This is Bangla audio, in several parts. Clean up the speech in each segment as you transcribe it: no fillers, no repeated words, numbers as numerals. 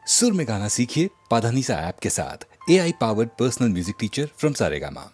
सुर में गाना सीखिए पाधानीसा ऐप के साथ। AI powered personal music teacher from Saregama.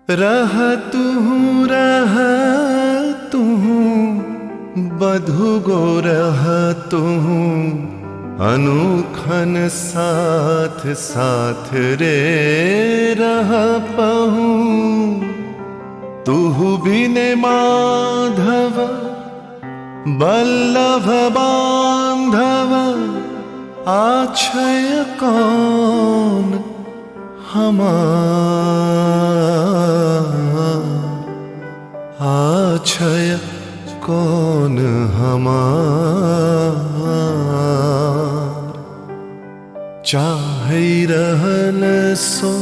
रह तू बधु गो रह तू अनुखन साथ साथ रे रह पहू तुहु बिने माधव बल्लभ बांधव आछय कौन आछय कौन हमार चाहै रहल सो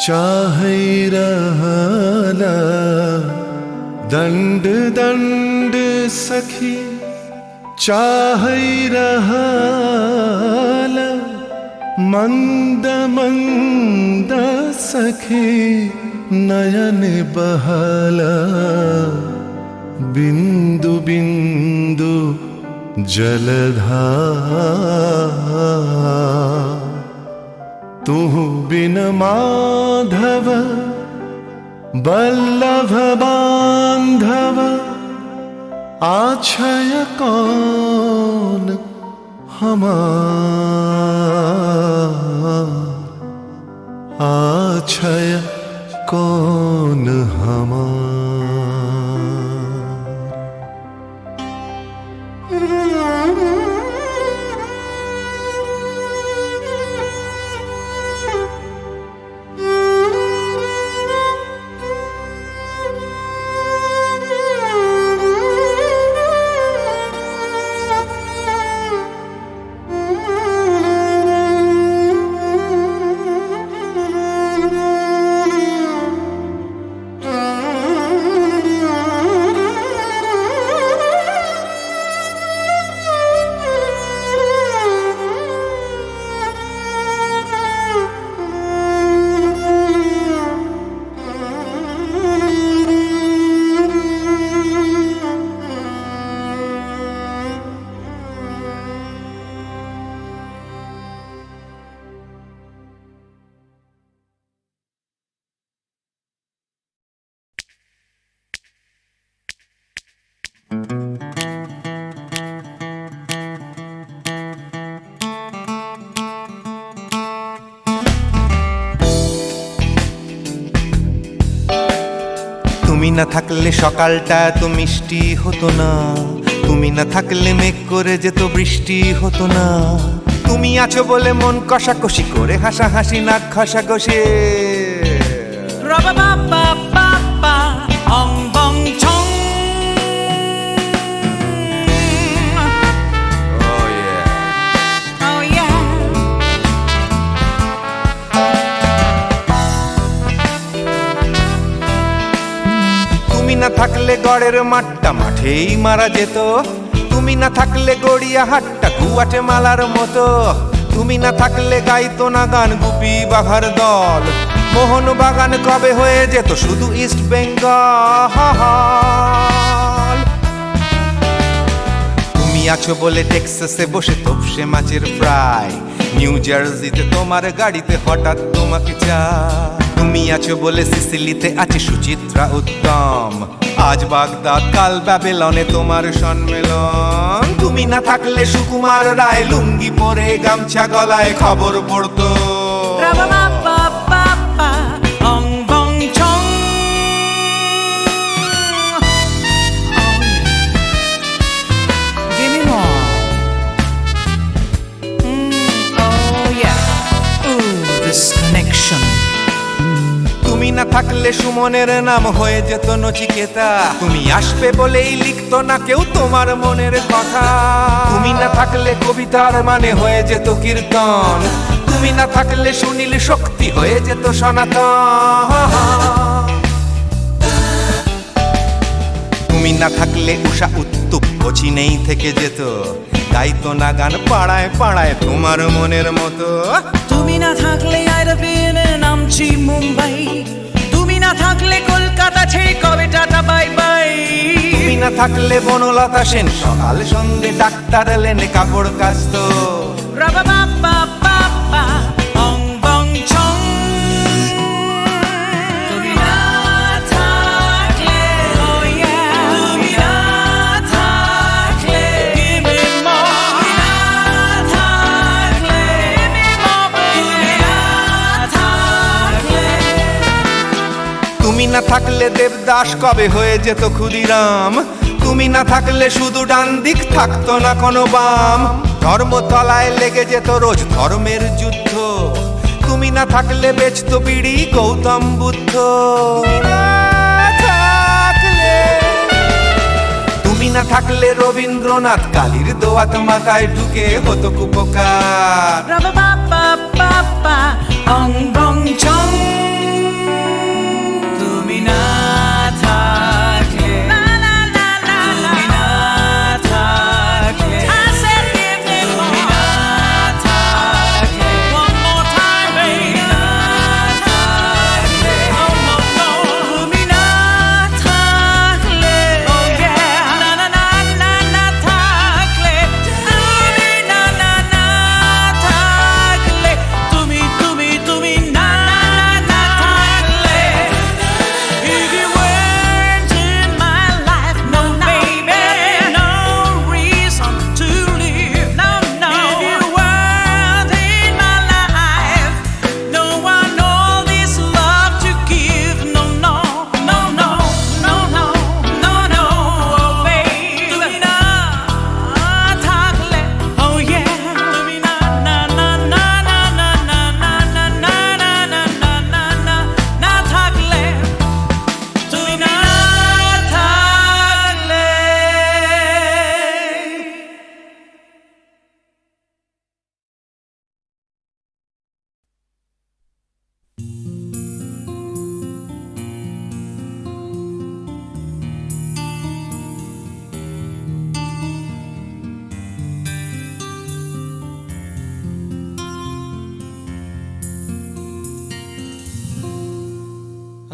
चाहै रहल दंड दंड सखी चाहै रहल मंद मंद सखी नयन बहल बिंदु बिंदु जलधार तुहु बिन माधव बल्लभ बांधव आछय कौन हमार आछय कौन हमार তুমি না থাকলে সকালটা এত মিষ্টি হতো না, তুমি না থাকলে মেঘ করে যেত বৃষ্টি হতো না। তুমি আছো বলে মন কষাকষি করে হাসাহাসি নাক ঘষাঘষি। Ra-ba-ba-ba-ba-ba, ong bong chong. Oh yeah. Oh yeah. তুমি না থাকলে গড়ের মাঠটা মাঠেই মারা যেত, তুমি না থাকলে গড়িয়া হাটটা গুয়াটে মালার মতো। তুমি না থাকলে গাইতো না গান গুপি বাঘার দল, মোহন বাগান কবে হয়ে যেত শুধু ইস্ট বেঙ্গল। তুমি আছো বলে টেক্সাসে বসে তপসে মাছের ফ্রাই, নিউ জার্সিতে তোমার গাড়িতে হঠাৎ তোমাকে চাই। তুমি আছো বলে সিসিলিতে আছে সুচিত্রা উত্তম, আজ বাগদাদ কাল ব্যাবিলনে তোমার সম্মেলন। তুমি না থাকলে সুকুমার রায় লুঙ্গি পরে গামছা গলায় খবর পড়তো। Ra-ba-ba-ba-ba-ba, ong bong chong. Give me more. Oh yeah. Ooh, this connection. তুমি না থাকলে সুমনের নাম হয়ে যেত নচিকেতা, তুমি আসবে বলেই লিখতো না কেউ তোমার মনের কথা। তুমি না থাকলে কবিতার মানে হয়ে যেত কীর্তন, তুমি না থাকলে সুনীল শক্তি হয়ে যেত সনাতন। তুমি না থাকলে উষা উত্তুপ নেই থেকে যেত, গাইতো না গান পাড়ায় পাড়ায় তোমার মনের মতো। তুমি না থাকলে I'd have been in আমচি মুম্বাই, তুমি না থাকলে কলকাতা ছেড়ে কবে টাটা বাই বাই। তুমি না থাকলে বনলতা সেন সকাল সন্ধে ডাক্তার লেনে কাপড় কাচতো। Ra-ba-ba-ba-ba-ba, ong bong chong. তুমি না থাকলে, oh yeah. তুমি না থাকলে, give me more. তুমি না থাকলে, give me more. তুমি না থাকলে, তুমি না থাকলে দেবদাস কবে হয়ে যেত ক্ষুদিরাম, তুমি না থাকলে শুধু ডান দিক থাকতো না কোনো বাম। ধর্মতলায় লেগে যেত রোজ ধর্মের যুদ্ধ, তুমি না থাকলে বেচতো বিড়ি গৌতম বুদ্ধ। তুমি না থাকলে রবীন্দ্রনাথ কালীর দোয়াত মাথায় ঢুকে হতো কুপকার। Ra-ba-ba-ba-ba-ba, ong bong chong. তুমি না থাকলে, la la la la la. তুমি না থাকলে, I said give me more. তুমি না থাকলে, one more time baby. তুমি না থাকলে, oh no no. তুমি না থাকলে, oh yeah. না না না না না থাকলে, তুমি না না না থাকলে, তুমি তুমি তুমি না না না থাকলে, if you weren't in my life, no baby, no reason to live, no no. If you weren't in my life, no one all this love to give, no no no no no no no no, oh baby. তুমি না থাকলে, oh yeah. তুমি না না না না না না না না না না না না না না না না থাকলে, তুমি না থাকলে।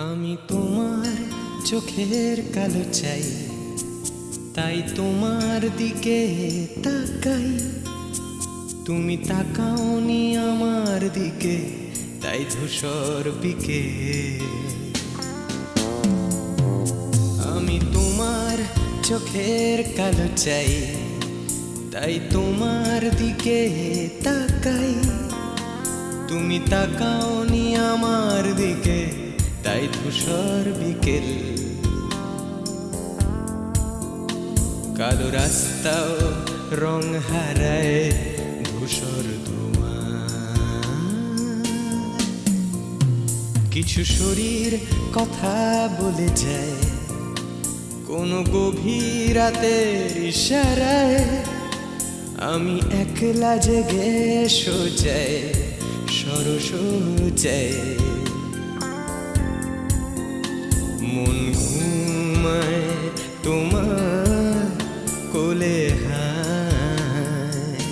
আমি তোমার চোখের কালো চাই, তাই তোমার দিকে তাকাই। তুমি তাকাওনি আমার দিকে, তাই ধূসর বিকে। আমি তোমার চোখের কালো চাই, তাই তোমার দিকে তাকাই। তুমি তাকাওনি আমার দিকে, তাই ধূসর বিকেল। কালো রাস্তাও রং হারায় ধূসর ধোঁয়া। কিছু শরীর কথা বলে যায় কোনো গভীর রাতের ইশারায়। আমি একলা জেগে সোজায় সরসোজায়, মন ঘুমায় তোমার কোলে হায়।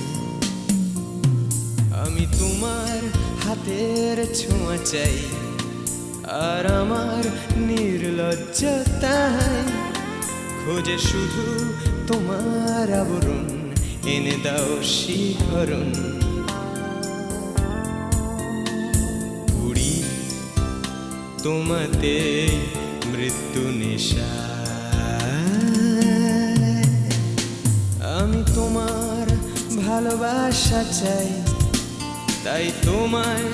আমি তোমার হাতের ছোঁয়া চাই আর আমার নির্লজ্জতায় খোঁজে শুধু তোমার আবরণ, এনে দাও শিহরণ। উড়ি তোমাতে মৃত্যু নেশা। আমি তোমার ভালোবাসা চাই, তাই তোমায়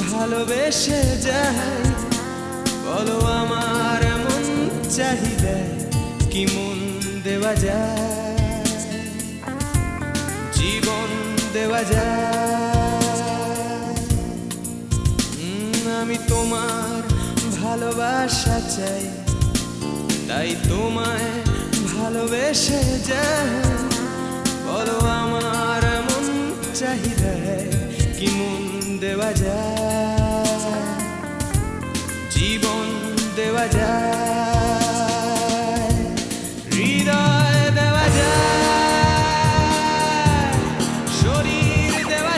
ভালোবেসে যাই। বলো আমার এমন চাহিদা কি মন দেওয়া যায়, জীবন দেওয়া যায়। আমি তোমার ভালোবাসা চাই, তাই তোমায় ভালোবেসে যাই। বলো আমার এমন চাহিদা কি মন দেওয়া যায়, জীবন দেওয়া যায়, হৃদয় দেওয়া যায়, শরীর দেওয়া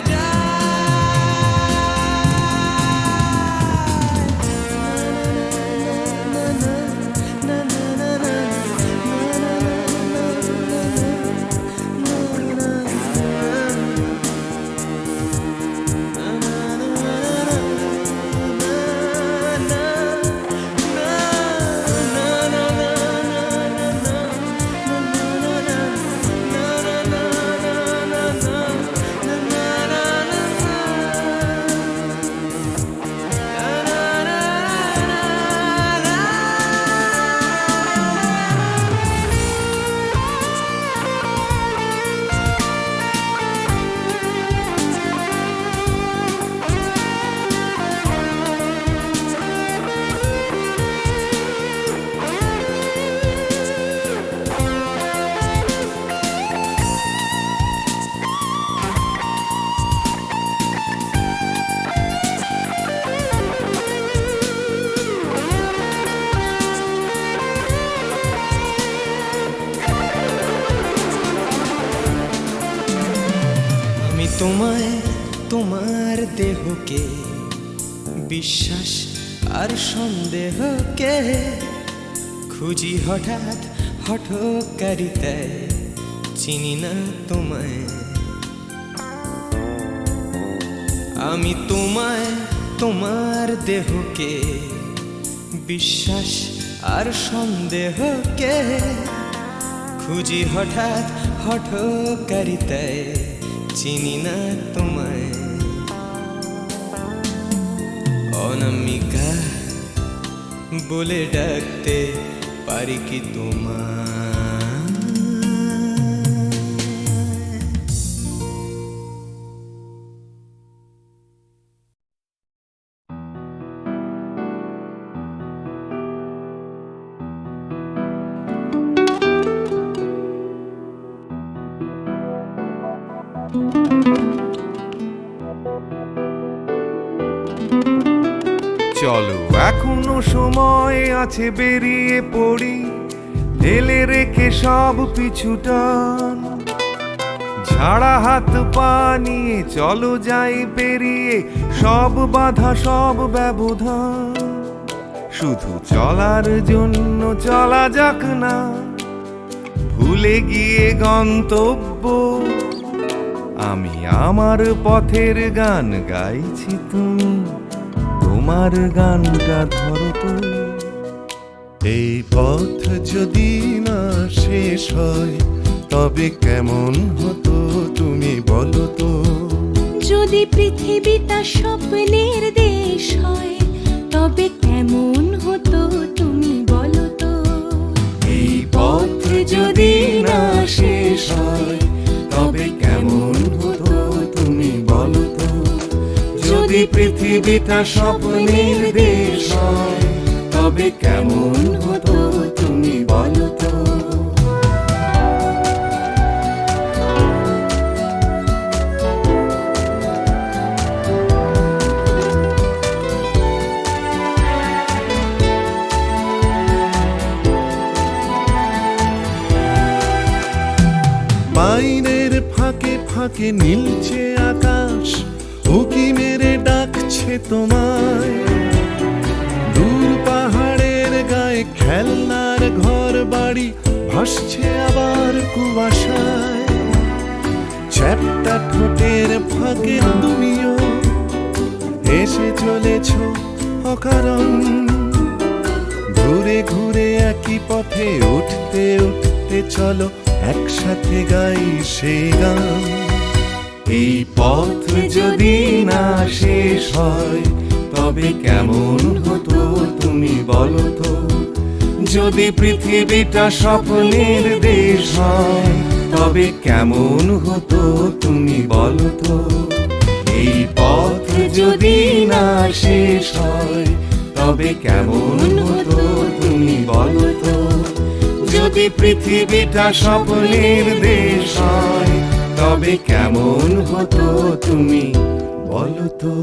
তোমায়, তোমার দেহকে বিশ্বাস আর সন্দেহকে খুঁজি হঠাৎ হঠকারিতায়, চিনি না তোমায়। আমি তোমায়, তোমার দেহকে বিশ্বাস আর সন্দেহকে খুঁজি হঠাৎ হঠকারিতায়, চিনি না তোমায়। অনামিকা বলে ডাকতে পারি কি তোমায়? চলো এখনো সময় আছে, বেরিয়ে পড়ি, ঢেলে রেখে সব পিছুটান। ঝাড়া হাত পা নিয়ে চলো যাই পেরিয়ে সব বাধা সব ব্যবধান। শুধু চলার জন্য চলা যাক না, ভুলে গিয়ে গন্তব্য। আমি আমার পথের গান গাইছি, তুমি তোমার গানটা ধরো তো। এই পথ যদি না শেষ হয় তবে কেমন হতো তুমি বলো তো। যদি পৃথিবীটা স্বপ্নের দেশ হয় তবে কেমন হতো তুমি বলো তো। এই পথ যদি না পৃথিবীটা স্বপ্নের দেশ হয় তবে কেমন হতো তুমি বলো তো। পাইনের ফাঁকে ফাঁকে নীলছে আকাশ, উকি মেরে ডাকছে তোমায়। দূর পাহাড়ের গায়ে খেলনার ঘর বাড়ি ভাসছে আবার কুয়াশায়। চ্যাপ্টা ঠোঁটের ফাঁকে তুমিও এসে চলেছ অকারণ। ঘুরে ঘুরে একই পথে উঠতে উঠতে চলো একসাথে গাই সেই গান। এই পথ যদি না শেষ হয় তবে কেমন হতো তুমি বলো তো। যদি পৃথিবীটা স্বপ্নের দেশ হয় তবে কেমন হতো তুমি বলো তো। এই পথ যদি না শেষ হয় তবে কেমন হতো তুমি বলো তো। যদি পৃথিবীটা স্বপ্নের দেশ হয় তবে কেমন হতো তুমি বলো তো।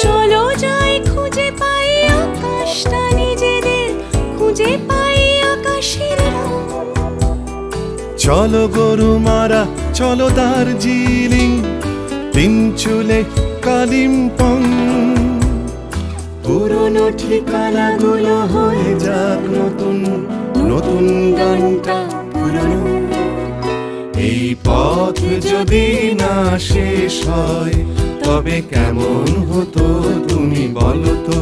চলো যাই খুঁজে পাই আকাশটা নিজেদের, খুঁজে পাই আকাশের রং। চলো গরু মারা, চলো দার্জিলিং, তিনচুলে কালিম্পং। পুরনো ঠিকানাগুলো হয়ে যাক নতুন, নতুন গানটা পুরনো। এই পথ যদি না শেষ হয় তবে কেমন হতো তুমি বলো তো।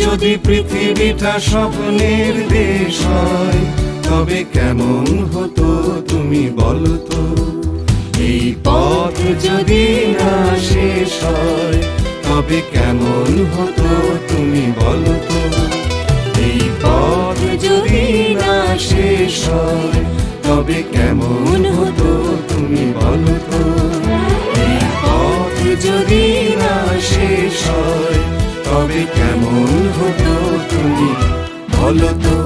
যদি পৃথিবীটা স্বপ্নের দেশ হয় তবে কেমন হতো তুমি বলো তো। এই পথ যদি না শেষ হয় তবে কেমন হতো তুমি বলো তো। এই পথ যদি না শেষ হয় তবে কেমন হতো তুমি বলো তো। এই পথ যদি না শেষ হয় তবে কেমন হতো তুমি বলো তো।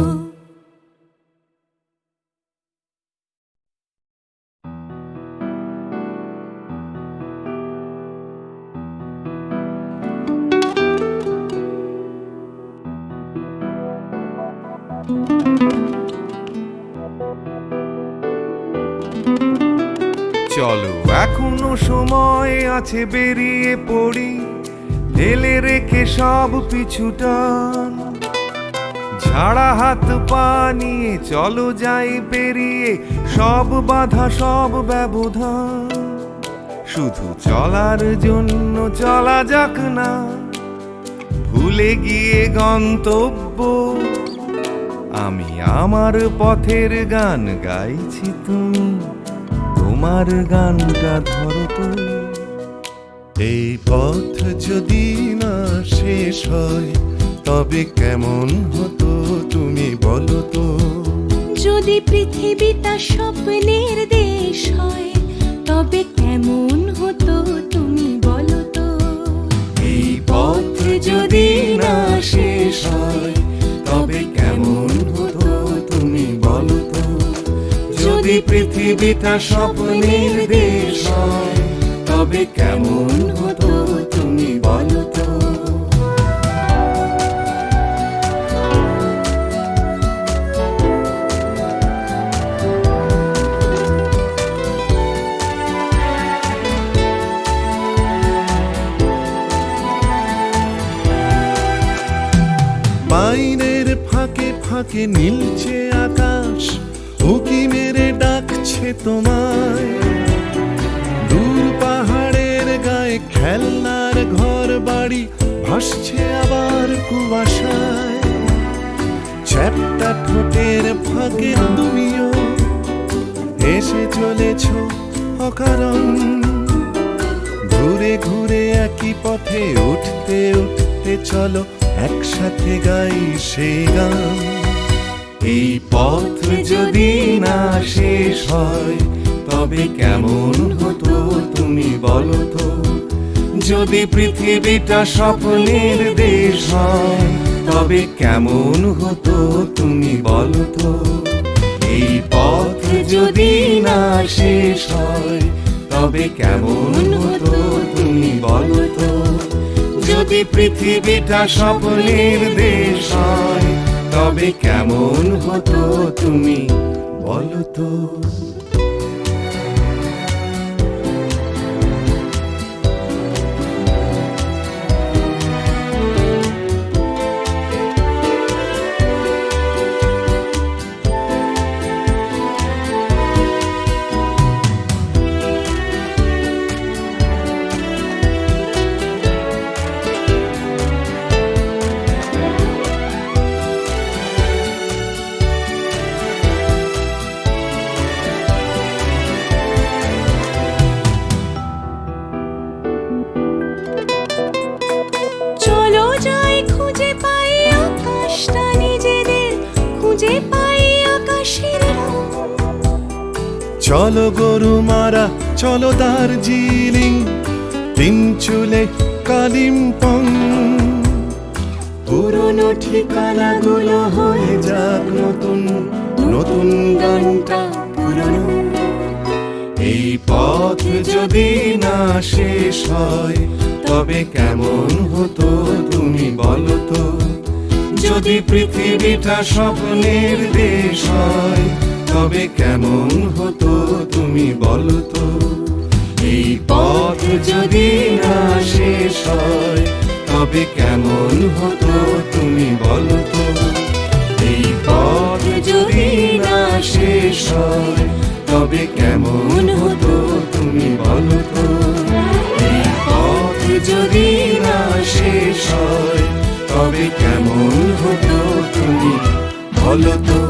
চলো এখনো সময় আছে, বেরিয়ে পড়ি, ঢেলে রেখে সব পিছুটান। ঝাড়া হাত পা নিয়ে চলো যাই পেরিয়ে সব বাধা সব ব্যবধান। শুধু চলার জন্য চলা যাক না, ভুলে গিয়ে গন্তব্য। আমি আমার পথের গান গাইছি, তুমি তোমার গানটা ধরো তো। এই পথ যদি না শেষ হয় তবে কেমন হতো তুমি বলো তো। যদি পৃথিবীটা স্বপ্নের দেশ হয় তবে কেমন হতো তুমি বলো তো। এই পথ যদি না শেষ হয় তবে কেমন হতো তুমি বলো তো। যদি পৃথিবীটা স্বপ্নের দেশ হয় তবে কেমন হতো তুমি বলো তো। পাইনের ফাঁকে ফাঁকে নীলছে আকাশ, উকি মেরে তোমায়। দূর পাহাড়ের গায়ে খেলনার ঘর বাড়ি ভাসছে আবার কুয়াশায়। চ্যাপ্টা ঠোঁটের ফাঁকে তুমিও এসে চলেছ অকারণ। ঘুরে ঘুরে একই পথে উঠতে উঠতে চলো একসাথে গাই সেই গান। এই পথ যদি না শেষ হয় তবে কেমন হতো তুমি বলো তো। যদি পৃথিবীটা স্বপ্নের দেশ হয় তবে কেমন হতো তুমি বলো তো। এই পথ যদি না শেষ হয় তবে কেমন হতো তুমি বলো তো। যদি পৃথিবীটা স্বপ্নের দেশ হয় তবে কেমন হতো তুমি বলো তো। চলো যাই খুঁজে পাই আকাশটা নিজেদের, খুঁজে পাই আকাশের রং। চলো গরু মারা চলো দার্জিলিং, তিন চুলে কালিম্পং। পুরনো ঠিকানাগুলো হয়ে যাক নতুন, নতুন গানটা পুরনো। এই পথ যদি না শেষ হয় তবে কেমন হতো তুমি বলো তো। যদি পৃথিবীটা স্বপ্নের দেশ হয় তবে কেমন হতো তুমি বলো তো। এই পথ যদি না শেষ হয় তবে কেমন হতো তুমি বলো তো। এই পথ যদি না শেষ হয় তবে কেমন হতো তুমি বলো তো। এই পথ যদি না শেষ হয় তবে কেমন হতো তুমি বলো তো।